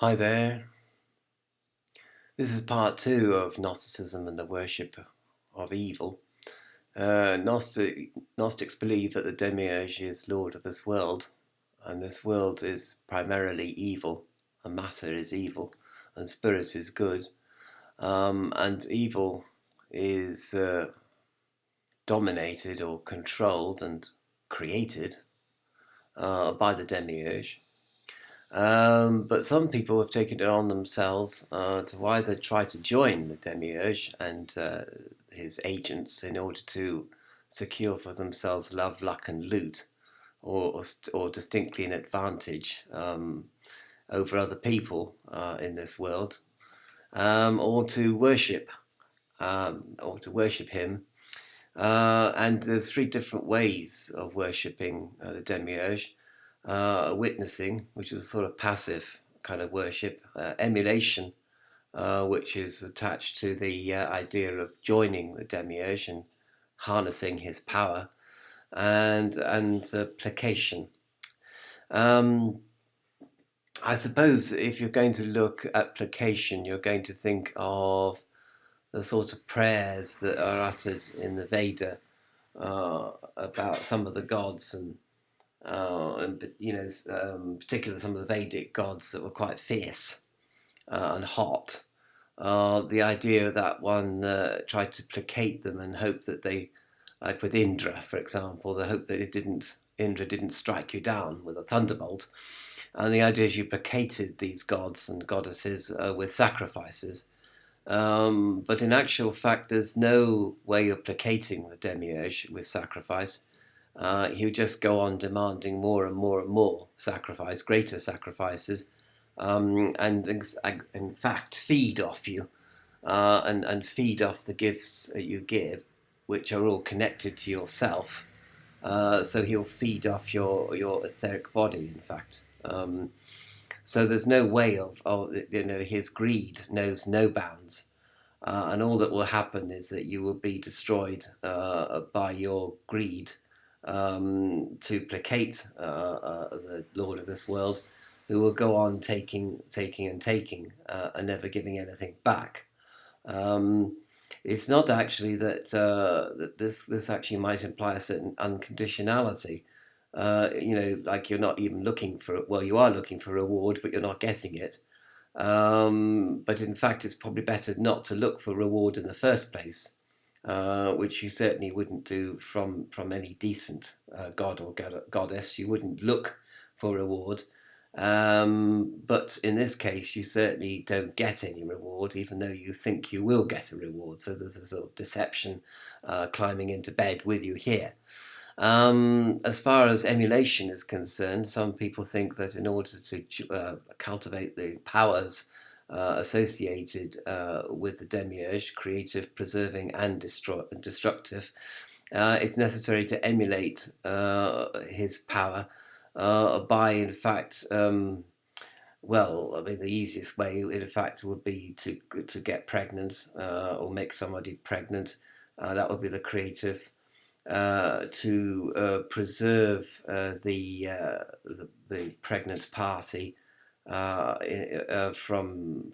Hi there. This is part two of Gnosticism and the worship of evil. Gnostics believe that the demiurge is lord of this world, and this world is primarily evil, and matter is evil, and spirit is good. And evil is dominated or controlled and created by the demiurge. But some people have taken it on themselves to either try to join the demiurge and his agents in order to secure for themselves love, luck, and loot, or distinctly an advantage over other people in this world, or to worship him. And there's three different ways of worshipping the demiurge. Witnessing, which is a sort of passive kind of worship, emulation, which is attached to the idea of joining the demiurge and harnessing his power, and placation. Um, I suppose if you're going to look at placation, you're going to think of the sort of prayers that are uttered in the Veda about some of the gods particularly some of the Vedic gods that were quite fierce and hot. The idea that one tried to placate them and hope that they, like with Indra, for example, the hope that Indra didn't strike you down with a thunderbolt. And the idea is you placated these gods and goddesses with sacrifices. But in actual fact, there's no way of placating the demiurge with sacrifice. He would just go on demanding more and more and more sacrifice, greater sacrifices, and in fact feed off you, and feed off the gifts that you give, which are all connected to yourself. So he'll feed off your etheric body, in fact. So there's no way of his greed knows no bounds. And all that will happen is that you will be destroyed by your greed to placate the Lord of this world, who will go on taking and never giving anything back. It's not actually that this actually might imply a certain unconditionality. Like you're not even looking for, well, you are looking for a reward, but you're not getting it. But in fact, it's probably better not to look for reward in the first place, which you certainly wouldn't do from any decent god or goddess. You wouldn't look for reward. But in this case, you certainly don't get any reward, even though you think you will get a reward. So there's a sort of deception climbing into bed with you here. As far as emulation is concerned, some people think that in order to cultivate the powers associated with the demiurge, creative, preserving, and destructive, it's necessary to emulate his power by, in fact, well, I mean, the easiest way, in fact, would be to get pregnant or make somebody pregnant. That would be the creative. To preserve the pregnant party from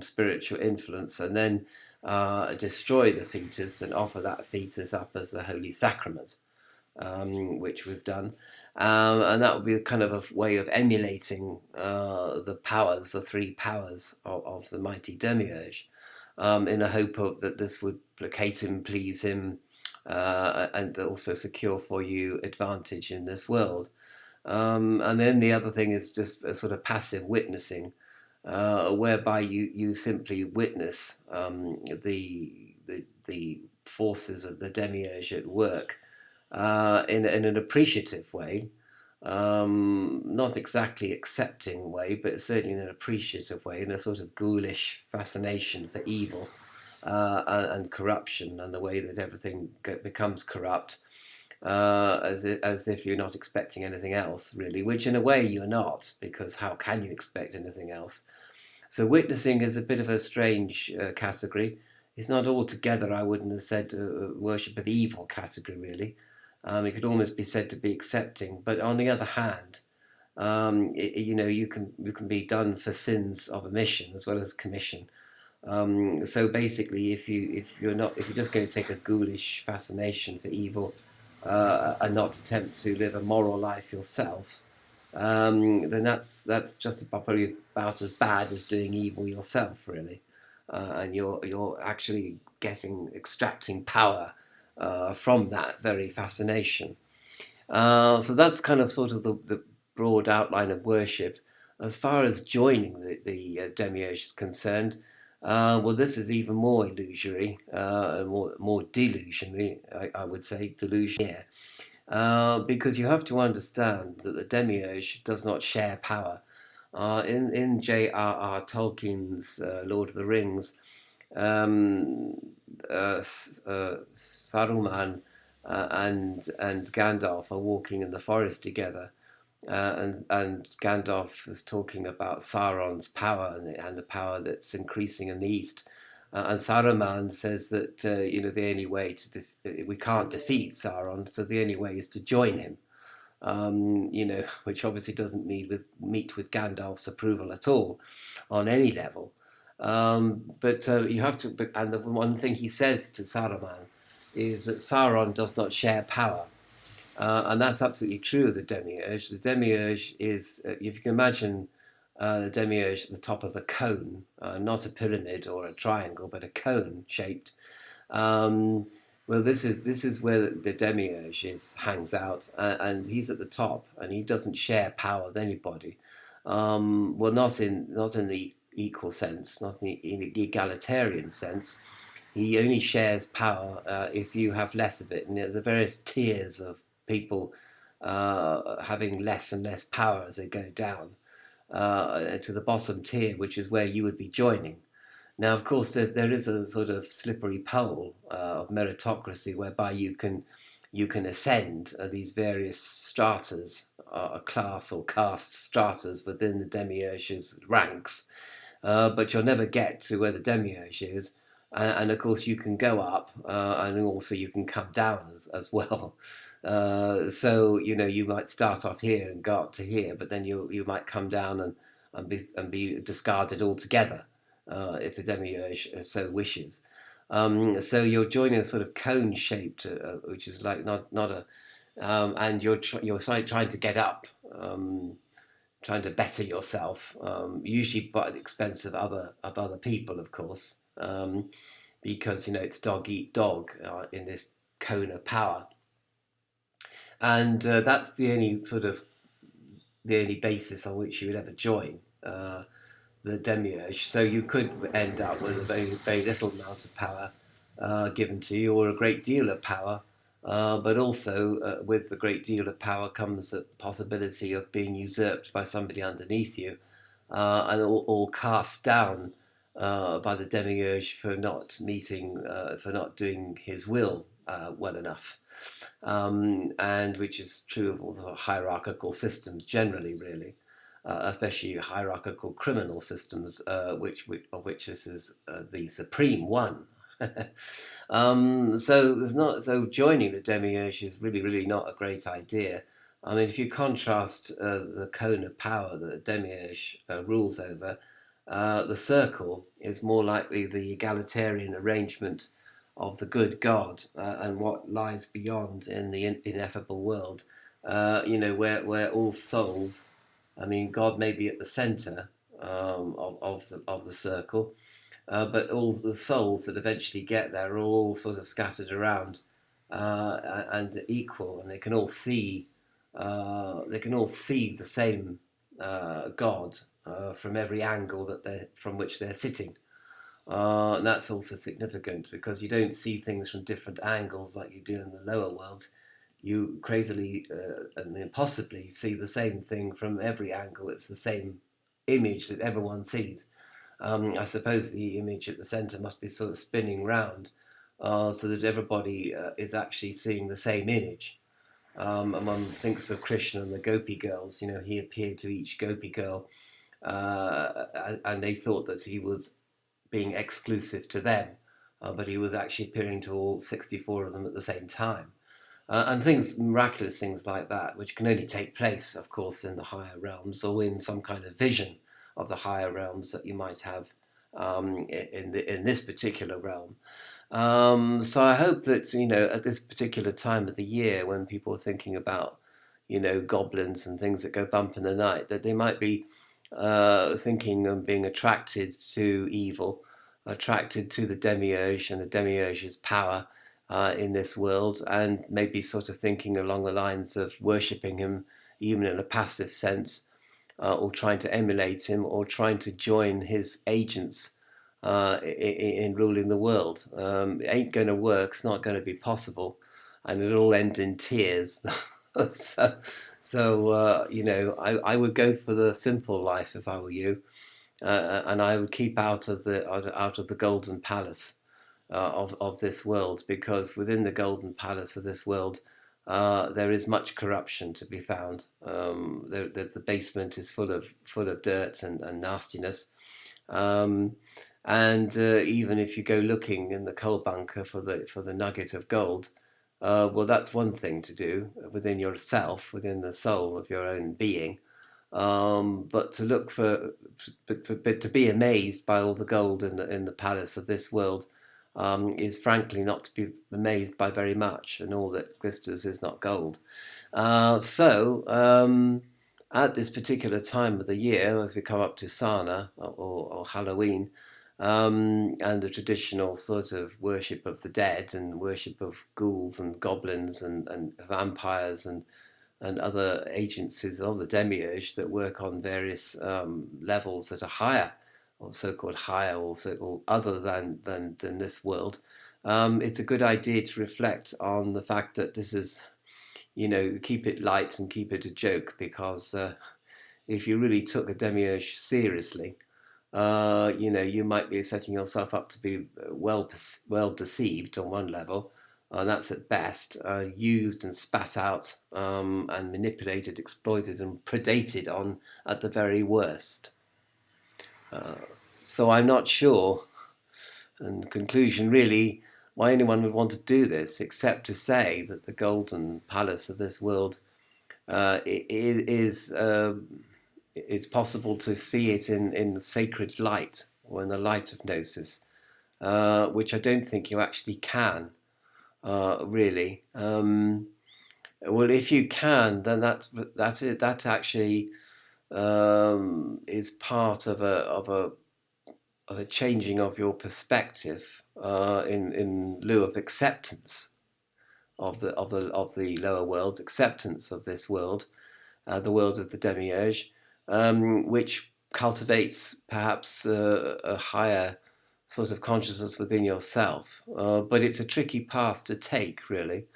spiritual influence, and then destroy the fetus and offer that fetus up as the holy sacrament, which was done. And that would be kind of a way of emulating the powers, the three powers of the mighty demiurge, in a hope that this would placate him, please him, and also secure for you advantage in this world. And then the other thing is just a sort of passive witnessing, whereby you simply witness the forces of the demiurge at work in an appreciative way, not exactly accepting way, but certainly in an appreciative way, in a sort of ghoulish fascination for evil. And corruption, and the way that everything becomes corrupt, as if you're not expecting anything else, really, which in a way you're not, because how can you expect anything else? So witnessing is a bit of a strange category. It's not altogether, I wouldn't have said, worship of evil category, really. It could almost be said to be accepting, but on the other hand, you can be done for sins of omission as well as commission. So basically, if you're just going to take a ghoulish fascination for evil, and not attempt to live a moral life yourself, then that's just probably about as bad as doing evil yourself, really. And you're actually extracting power from that very fascination. So that's kind of sort of the broad outline of worship. As far as joining the demiurge is concerned, well, this is even more illusory, and more delusionary, I would say, delusionary, because you have to understand that the demiurge does not share power. In J.R.R. Tolkien's Lord of the Rings, um, Saruman and Gandalf are walking in the forest together, and Gandalf was talking about Sauron's power and the power that's increasing in the east. And Saruman says that the only way we can't defeat Sauron, so the only way is to join him. Which obviously doesn't meet with Gandalf's approval at all, on any level. But you have to, and the one thing he says to Saruman is that Sauron does not share power. And that's absolutely true of the demiurge. The demiurge is, if you can imagine the demiurge at the top of a cone, not a pyramid or a triangle, but a cone shaped. Um, well, this is where the demiurge hangs out, and he's at the top, and he doesn't share power with anybody. Well, not in the equal sense, not in the egalitarian sense. He only shares power if you have less of it. And the various tiers of people having less and less power as they go down to the bottom tier, which is where you would be joining. Now, of course, there is a sort of slippery pole of meritocracy whereby you can ascend these various stratas, class or caste stratas within the demiurge's ranks, but you'll never get to where the demiurge is. And of course, you can go up, and also you can come down as well. So you might start off here and go up to here, but then you might come down and be discarded altogether, if the demiurge so wishes. So you're joining a sort of cone shaped, which is like not a, and you're trying to get up. Trying to better yourself, usually by the expense of other people, of course, because it's dog eat dog in this cone of power, and that's the only basis on which you would ever join the demiurge. So you could end up with a very very little amount of power given to you, or a great deal of power. But also, with the great deal of power comes the possibility of being usurped by somebody underneath you, or cast down by the demiurge for not doing his will well enough, and which is true of all the hierarchical systems generally, really, especially hierarchical criminal systems, of which this is the supreme one. So joining the demiurge is really, really not a great idea. I mean, if you contrast the cone of power that the demiurge rules over, the circle is more likely the egalitarian arrangement of the good God and what lies beyond in the ineffable world. Where all souls, I mean, God may be at the centre of the circle, but all the souls that eventually get there are all sort of scattered around and equal, and they can all see the same God from every angle from which they're sitting. And that's also significant because you don't see things from different angles like you do in the lower world. You crazily and impossibly see the same thing from every angle. It's the same image that everyone sees. I suppose the image at the centre must be sort of spinning round, so that everybody is actually seeing the same image. And one thinks of Krishna and the Gopi girls. He appeared to each Gopi girl, and they thought that he was being exclusive to them, but he was actually appearing to all 64 of them at the same time. and things, miraculous things like that, which can only take place, of course, in the higher realms or in some kind of vision of the higher realms that you might have in this particular realm. So I hope that, at this particular time of the year when people are thinking about, goblins and things that go bump in the night, that they might be thinking and being attracted to evil, attracted to the demiurge and the demiurge's power in this world, and maybe sort of thinking along the lines of worshipping him, even in a passive sense, or trying to emulate him, or trying to join his agents in ruling the world. It ain't going to work. It's not going to be possible, and it'll all end in tears. I would go for the simple life if I were you, and I would keep out of the golden palace of this world, because within the golden palace of this world, there is much corruption to be found. The basement is full of dirt and nastiness. And even if you go looking in the coal bunker for the nugget of gold, well, that's one thing to do within yourself, within the soul of your own being. But to look but to be amazed by all the gold in the palace of this world is frankly not to be amazed by very much, and all that glisters is not gold. At this particular time of the year, as we come up to Sana or Halloween, and the traditional sort of worship of the dead and worship of ghouls and goblins and vampires and other agencies of the demiurge that work on various levels that are higher, or so-called higher, or other than this world. It's a good idea to reflect on the fact that this is, keep it light and keep it a joke, because if you really took a demiurge seriously, you might be setting yourself up to be well deceived on one level, and that's at best, used and spat out, and manipulated, exploited, and predated on at the very worst. So I'm not sure, in conclusion, really, why anyone would want to do this, except to say that the golden palace of this world it's possible to see it in the sacred light, or in the light of Gnosis, which I don't think you actually can, really. Well, if you can, then that actually is part of a changing of your perspective in lieu of acceptance of the lower world, acceptance of this world, the world of the demiurge, which cultivates perhaps a higher sort of consciousness within yourself. But it's a tricky path to take, really.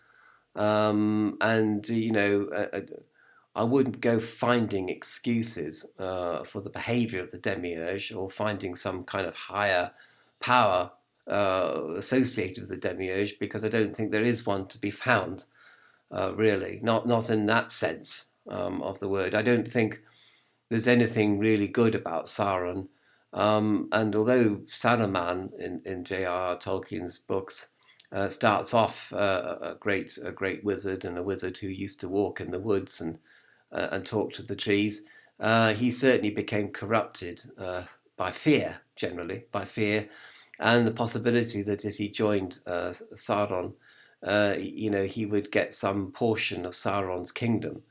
I wouldn't go finding excuses for the behavior of the demiurge, or finding some kind of higher power associated with the demiurge, because I don't think there is one to be found, really. Not in that sense of the word. I don't think there's anything really good about Sauron. And although Saruman in J.R.R. Tolkien's books starts off a great wizard, and a wizard who used to walk in the woods and talk to the trees, he certainly became corrupted by fear, generally by fear, and the possibility that if he joined Sauron, he would get some portion of Sauron's kingdom.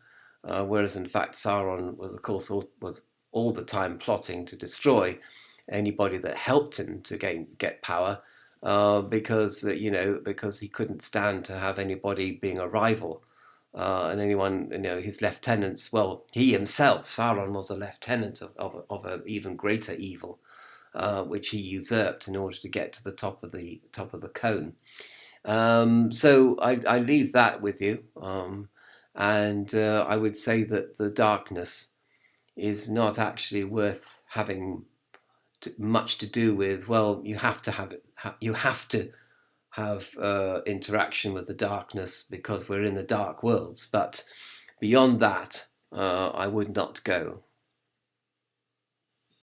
Whereas in fact Sauron was, of course, was all the time plotting to destroy anybody that helped him to get power, because he couldn't stand to have anybody being a rival, and anyone, his lieutenants. Well, he himself, Sauron, was a lieutenant of an even greater evil, which he usurped in order to get to the top of the cone. So I leave that with you. And I would say that the darkness is not actually worth having much to do with. Well, you have to have it. You have to have interaction with the darkness, because we're in the dark worlds. But beyond that, I would not go.